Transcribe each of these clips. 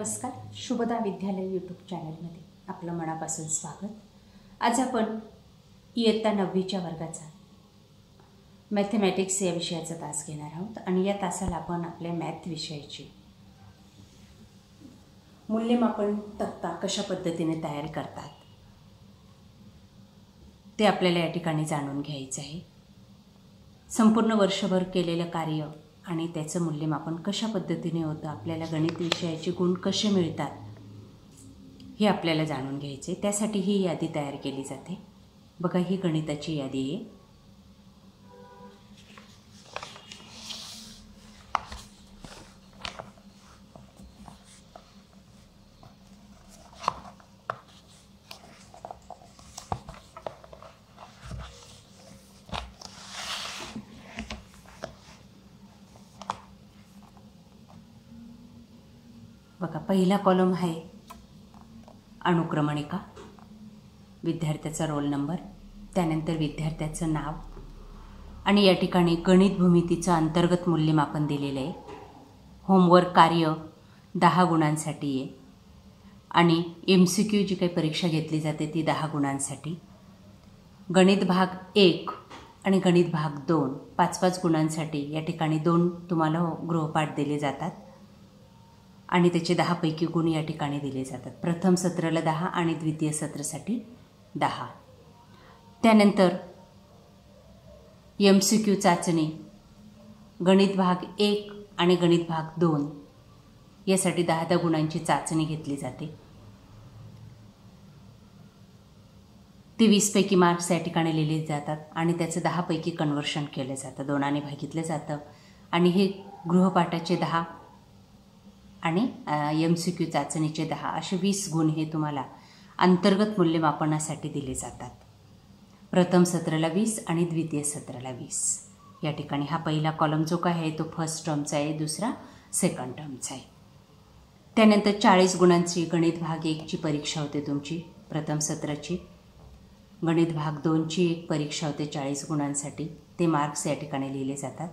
नमस्कार. शुभदा विद्यालय यूट्यूब चॅनलमध्ये आपलं मनापासून स्वागत. आज आपण इयत्ता 9वीच्या वर्गाचा मॅथमॅटिक्स या विषयाचा तास घेणार आहोत आणि या तासाला आपण आपल्या मॅथ विषयाची मूल्यमापन तक्ता कशा पद्धतीने तयार करतात ते आपल्याला या ठिकाणी जाणून घ्यायचं आहे. संपूर्ण वर्षभर केलेलं कार्य आणि त्याचं मूल्यमापन कशा पद्धतीने होतं, आपल्याला गणित विषयाचे गुण कसे मिळतात हे आपल्याला जाणून घ्यायचे. त्यासाठी ही यादी तयार केली जाते. बघा, ही गणिताची यादी आहे. बघा, पहिला कॉलम आहे अनुक्रमणिका, विद्यार्थ्याचा रोल नंबर, त्यानंतर विद्यार्थ्याचं नाव आणि या ठिकाणी गणित भूमितीचं अंतर्गत मूल्यमापन दिलेलं आहे. होमवर्क कार्य 10 गुणांसाठी आहे आणि MCQ जी काही परीक्षा घेतली जाते ती 10 गुणांसाठी. गणित भाग 1 आणि गणित भाग 2 5-5 गुणांसाठी या ठिकाणी 2 तुम्हाला गृहपाठ दिले जातात आणि त्याचे 10 पैकी गुण या ठिकाणी दिले जातात. प्रथम सत्राला 10 आणि द्वितीय सत्रासाठी 10. त्यानंतर MCQ चाचणी गणित भाग 1 आणि गणित भाग 2 यासाठी 10 गुणांची चाचणी घेतली जाते. ते 20 पैकी मार्क्स या ठिकाणी लिहिले जातात आणि त्याचं 10 पैकी कन्व्हर्शन केलं जातं, 2 भागितलं जातं आणि हे गृहपाठाचे 10 आणि MCQ चाचणीचे 10 असे 20 गुण हे तुम्हाला अंतर्गत मूल्यमापनासाठी दिले जातात. प्रथम सत्राला 20 आणि द्वितीय सत्राला 20. या ठिकाणी हा पहिला कॉलम जो काय आहे तो फर्स्ट टर्मचा आहे, दुसरा सेकंड टर्मचा आहे. त्यानंतर 40 गुणांची गणित भाग 1ची परीक्षा होते तुमची प्रथम सत्राची. गणित भाग 2ची एक परीक्षा होते 40 गुणांसाठी, ते मार्क्स या ठिकाणी लिहिले जातात.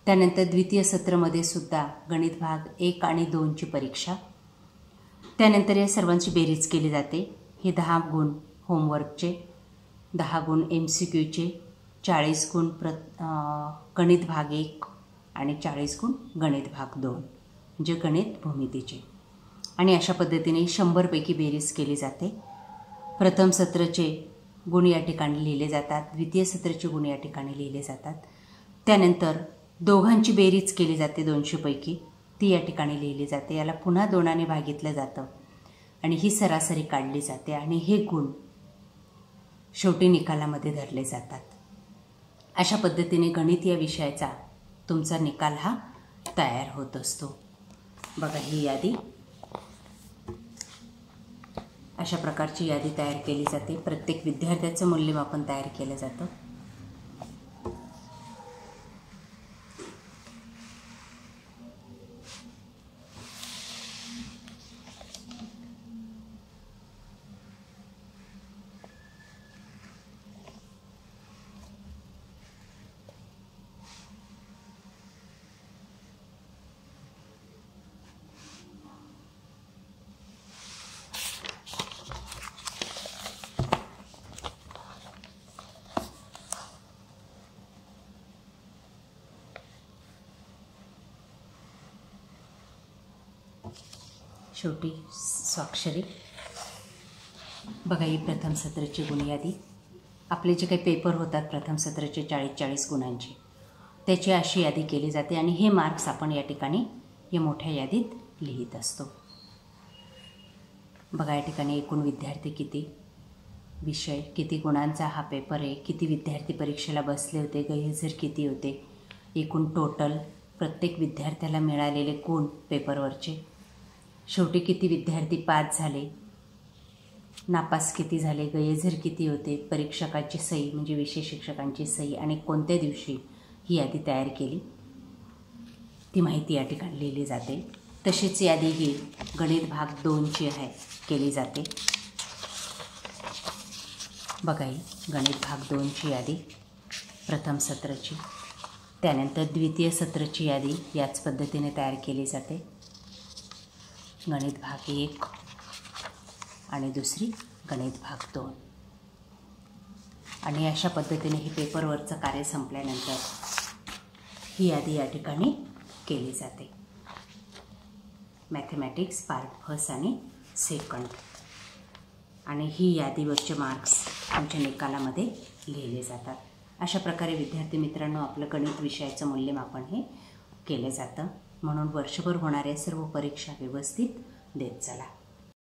त्यानंतर द्वितीय सत्रामध्ये सुद्धा गणित भाग 1 आणि 2ची परीक्षा. त्यानंतर या सर्वांची बेरीज केली जाते. हे 10 गुण होमवर्कचे, 10 गुण MCQचे, 40 गुण गणित भाग 1 आणि 40 गुण गणित भाग 2 म्हणजे गणित भूमितीचे. आणि अशा पद्धतीने 100 पैकी बेरीज केली जाते. प्रथम सत्राचे गुण या ठिकाणी लिहिले जातात, द्वितीय सत्राचे गुण या ठिकाणी लिहिले जातात. त्यानंतर दोघांची बेरीज केली जाते 200 पैकी, ती या ठिकाणी लिहिली जाते. याला पुन्हा 2 भागितलं जातं आणि ही सरासरी काढली जाते आणि हे गुण शेवटी निकालामध्ये धरले जातात. अशा पद्धतीने गणित या विषयाचा तुमचा निकाल हा तयार होत असतो. बघा, ही यादी अशा प्रकारची यादी तयार केली जाते. प्रत्येक विद्यार्थ्याचं मूल्यमापन तयार केलं जातं. शेवटी स्वाक्षरी. बघा, ही प्रथम सत्राची गुण यादी. आपले जे काही पेपर होतात प्रथम सत्राचे 40-40 गुणांचे, त्याची अशी यादी केली जाते आणि हे मार्क्स आपण या ठिकाणी या मोठ्या यादीत लिहित असतो. बघा, या ठिकाणी एकूण विद्यार्थी किती, विषय किती गुणांचा हा पेपर आहे, किती विद्यार्थी परीक्षेला बसले होते, गैरहजर किती होते, एकूण टोटल प्रत्येक विद्यार्थ्याला मिळालेले गुण पेपरवरचे, शेवटी किती विद्यार्थी पास झाले, नापास किती झाले, गैरहजर किती होते, परीक्षकाची सही म्हणजे विषय शिक्षकांची सही आणि कोणत्या दिवशी ही यादी तयार केली ती माहिती या ठिकाणी लिहिली जाते. तशीच यादी ही गणित भाग 2ची आहे केली जाते. बघा, ही गणित भाग 2ची यादी प्रथम सत्राची. त्यानंतर द्वितीय सत्राची यादी याच पद्धतीने तयार केली जाते. गणित भाग 1 आणि दुसरी गणित भाग 2. आणि अशा पद्धतीने ही पेपरवरचं कार्य संपल्यानंतर ही यादी या ठिकाणी केली जाते. मॅथमॅटिक्स पार्ट फर्स्ट आणि सेकंड. आणि ही यादीवरचे मार्क्स तुमच्या निकालामध्ये लिहिले जातात. अशा प्रकारे विद्यार्थी मित्रांनो आपलं गणित विषयाचं मूल्यमापन हे केलं जातं. म्हणून वर्षभर होणाऱ्या सर्व परीक्षा व्यवस्थित देत चला.